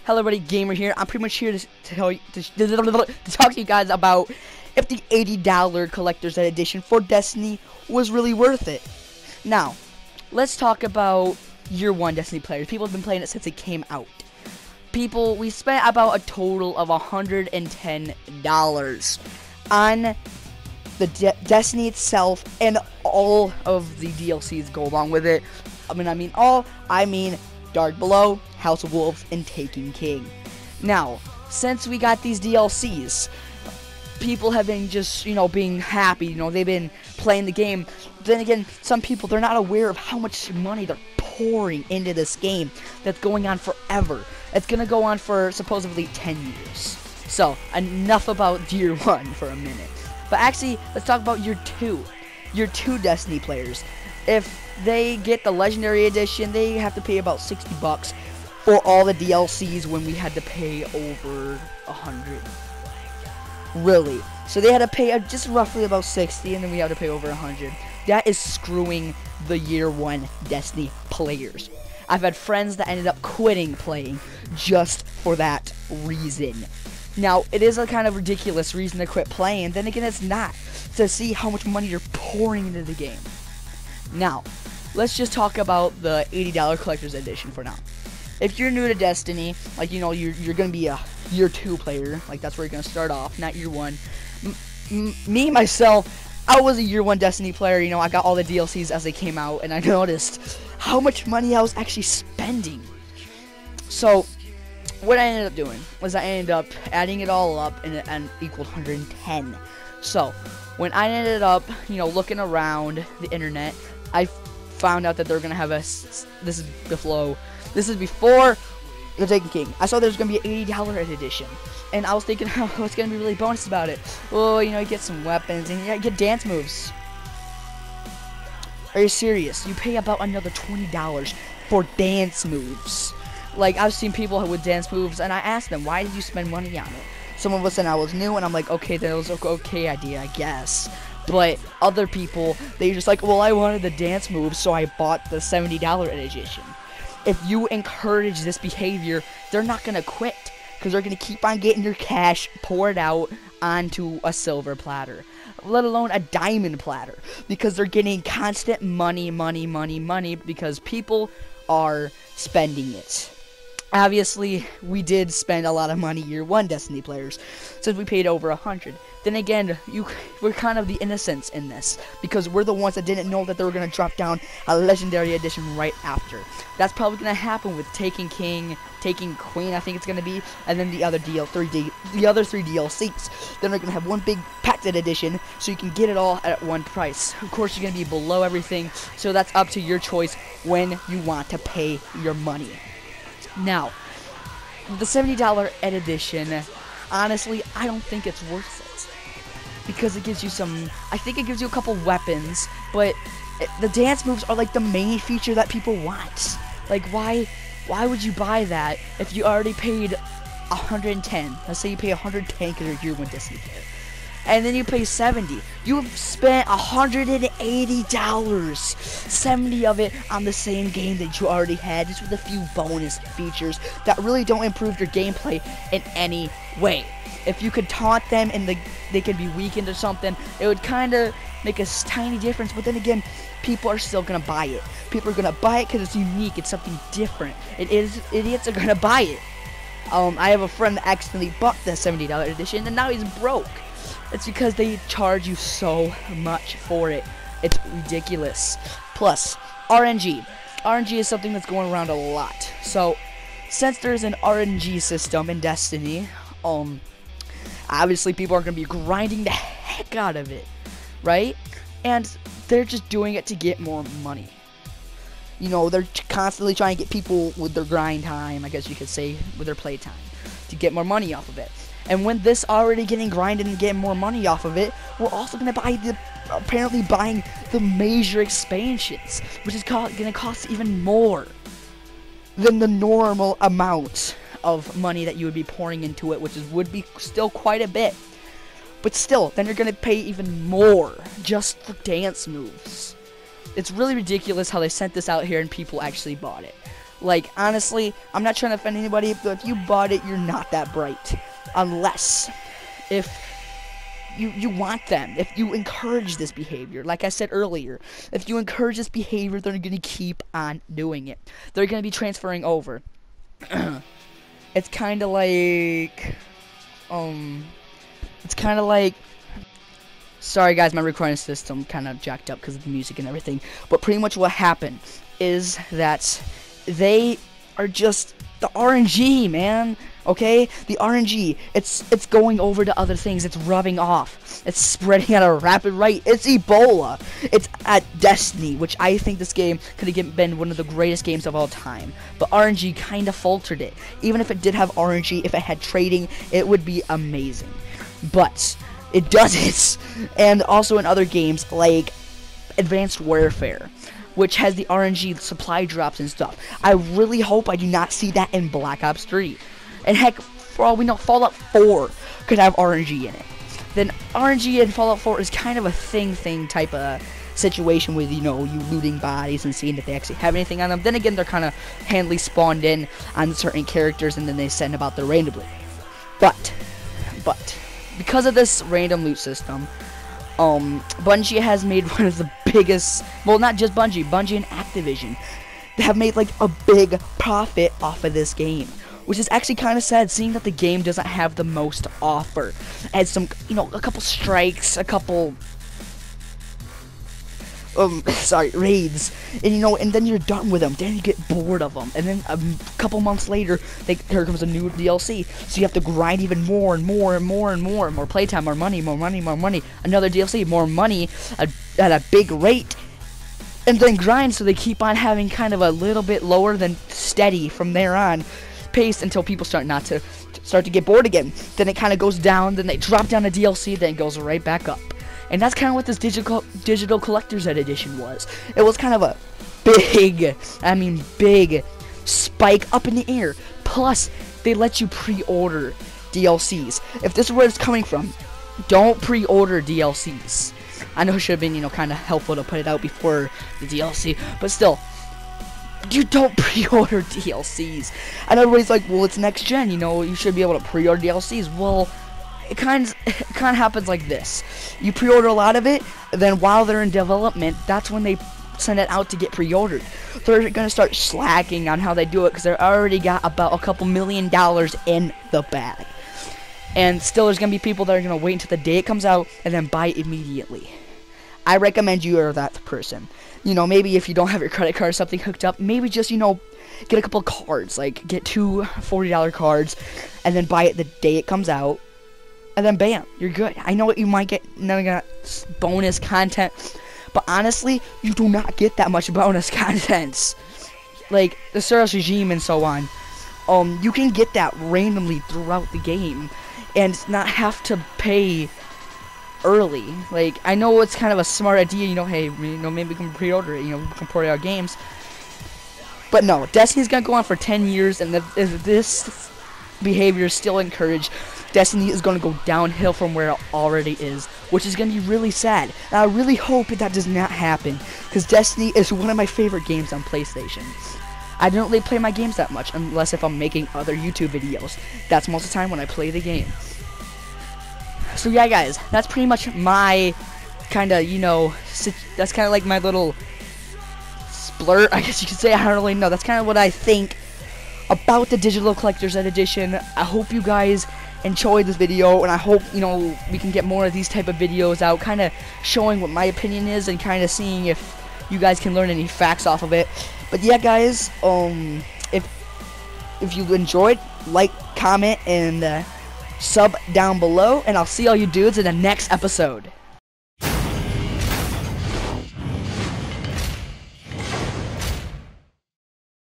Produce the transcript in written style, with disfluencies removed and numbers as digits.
Hello everybody, Gamer here. I'm pretty much here to tell you, to talk to you guys about if the $80 collector's edition for Destiny was really worth it. Now, let's talk about year one Destiny players. People have been playing it since it came out. We spent about a total of $110 on the Destiny itself and all of the DLCs go along with it. I mean Dark Below, House of Wolves, and Taken King. Now, since we got these DLCs, people have been just, being happy. They've been playing the game. Then again, some people, they're not aware of how much money they're pouring into this game that's going on forever. It's going to go on for supposedly 10 years. So, enough about year one for a minute. But actually, let's talk about year two. Year two Destiny players. If they get the Legendary Edition, they have to pay about $60 for all the DLCs when we had to pay over 100. Really. So they had to pay just roughly about 60, and then we had to pay over 100. That is screwing the year one Destiny players. I've had friends that ended up quitting playing just for that reason. Now, it is a kind of ridiculous reason to quit playing. Then again, it's not. To see how much money you're pouring into the game. Now, let's just talk about the $80 collector's edition for now. If you're new to Destiny, like, you're gonna be a year two player, like that's where you're gonna start off, not year one. Me myself, I was a year one Destiny player. I got all the DLCs as they came out, and I noticed how much money I was actually spending. So what I ended up doing was I ended up adding it all up, and it equaled 110. So when I ended up, looking around the internet, I found out that they're gonna have this is before the Taken King. I saw there's gonna be an $80 edition, and I was thinking, oh, what's gonna be really bonus about it? Well, you get some weapons and you get dance moves. Are you serious? You pay about another $20 for dance moves. Like, I've seen people with dance moves, and I asked them, why did you spend money on it? Some of us said I was new, and I'm like, okay, that was an okay idea, I guess. But other people, they just like, well, I wanted the dance moves, so I bought the $70 edition. If you encourage this behavior, they're not going to quit, because they're going to keep on getting your cash poured out onto a silver platter, let alone a diamond platter, because they're getting constant money, because people are spending it. Obviously, we did spend a lot of money year one Destiny players, since we paid over 100. Then again, we're kind of the innocents in this, because we're the ones that didn't know that they were going to drop down a Legendary Edition right after. That's probably going to happen with Taken King, Taken Queen, I think it's going to be, and then the other three DLCs. Then we're going to have one big packed edition, so you can get it all at one price. Of course, you're going to be below everything, so that's up to your choice when you want to pay your money. Now, the $70 edition, honestly, I don't think it's worth it, because it gives you I think it gives you a couple weapons, but the dance moves are like the main feature that people want. Like, why would you buy that if you already paid 110? Let's say you pay 110 because you're a year one Destiny player, and then you pay 70. You've spent $180, 70 of it on the same game that you already had, just with a few bonus features that really don't improve your gameplay in any way. If you could taunt them and they could be weakened or something, it would kind of make a tiny difference. But then again, people are still gonna buy it. People are gonna buy it because it's unique. It's something different. Idiots are gonna buy it. I have a friend that accidentally bought the $70 edition, and now he's broke. It's because they charge you so much for it. It's ridiculous. Plus, RNG. RNG is something that's going around a lot. So, since there's an RNG system in Destiny, obviously people are going to be grinding the heck out of it, right? And they're just doing it to get more money. They're constantly trying to get people with their grind time, I guess you could say, with their play time, to get more money off of it. And when this already getting grinded and getting more money off of it, we're also going to apparently buying the major expansions, which is going to cost even more than the normal amount of money that you would be pouring into it, which would be still quite a bit. But still, then you're going to pay even more just for dance moves. It's really ridiculous how they sent this out here and people actually bought it. Like, honestly, I'm not trying to offend anybody, but if you bought it, you're not that bright. Unless, if you want them, if you encourage this behavior, like I said earlier, if you encourage this behavior, they're going to keep on doing it. They're going to be transferring over. It's kind of like, sorry guys, my recording system kind of jacked up because of the music and everything, but pretty much what happened is that they are just the RNG, man. Okay, the RNG, it's going over to other things. It's rubbing off. It's spreading at a rapid rate. It's Ebola. It's at Destiny, which I think this game could have been one of the greatest games of all time. But RNG kind of faltered it. Even if it did have RNG, if it had trading, it would be amazing. But it doesn't. And also in other games like Advanced Warfare, which has the RNG supply drops and stuff. I really hope I do not see that in Black Ops 3. And heck, for all we know, Fallout 4 could have RNG in it. Then RNG in Fallout 4 is kind of a thing type of situation with, you looting bodies and seeing if they actually have anything on them. Then again, they're kind of handily spawned in on certain characters, and then they send about there randomly. But, because of this random loot system, Bungie has made one of the biggest, well, not just Bungie and Activision, they have made like a big profit off of this game, which is actually kind of sad, seeing that the game doesn't have the most to offer. It has some, a couple strikes, a couple, raids, and and then you're done with them. Then you get bored of them, and then a couple months later, here comes a new DLC. So you have to grind even more and more playtime, more money, another DLC, more money at a big rate, and then grind. So they keep on having kind of a little bit lower than steady from there on pace until people start to get bored again. Then it kind of goes down. Then they drop down a DLC. Then it goes right back up. And that's kind of what this digital collector's edition was. It was kind of a big spike up in the air. Plus, they let you pre-order DLCs. If this is where it's coming from, don't pre-order DLCs. I know it should have been, kind of helpful to put it out before the DLC, but still, you don't pre-order DLCs. And everybody's like, well, it's next gen, you should be able to pre-order DLCs. Well, it kind of happens like this. You pre-order a lot of it, then while they're in development, that's when they send it out to get pre-ordered. They're going to start slacking on how they do it because they already got about a couple $1 million in the bag. And still there's going to be people that are going to wait until the day it comes out and then buy it immediately. I recommend you are that person. Maybe if you don't have your credit card or something hooked up, maybe just, get a couple cards. Like, get two $40 cards and then buy it the day it comes out. And then bam, you're good. I know you might get bonus content, but honestly, you do not get that much bonus content. Like the Soros regime and so on. You can get that randomly throughout the game, and not have to pay early. Like, I know it's kind of a smart idea. Hey, maybe we can pre-order it. We can pre-order our games. But no, Destiny's gonna go on for 10 years, and if this behavior is still encouraged, Destiny is going to go downhill from where it already is, which is going to be really sad. And I really hope that does not happen, because Destiny is one of my favorite games on PlayStation. I don't really play my games that much, unless if I'm making other YouTube videos. That's most of the time when I play the game. So yeah, guys, that's pretty much my kind of, that's kind of like my little splurt, I guess you could say. I don't really know. That's kind of what I think about the Digital Collector's Edition. I hope you guys enjoyed this video, and I hope we can get more of these type of videos out, kind of showing what my opinion is and kind of seeing if you guys can learn any facts off of it. But yeah, guys, if you enjoyed, like, comment, and sub down below, and I'll see all you dudes in the next episode.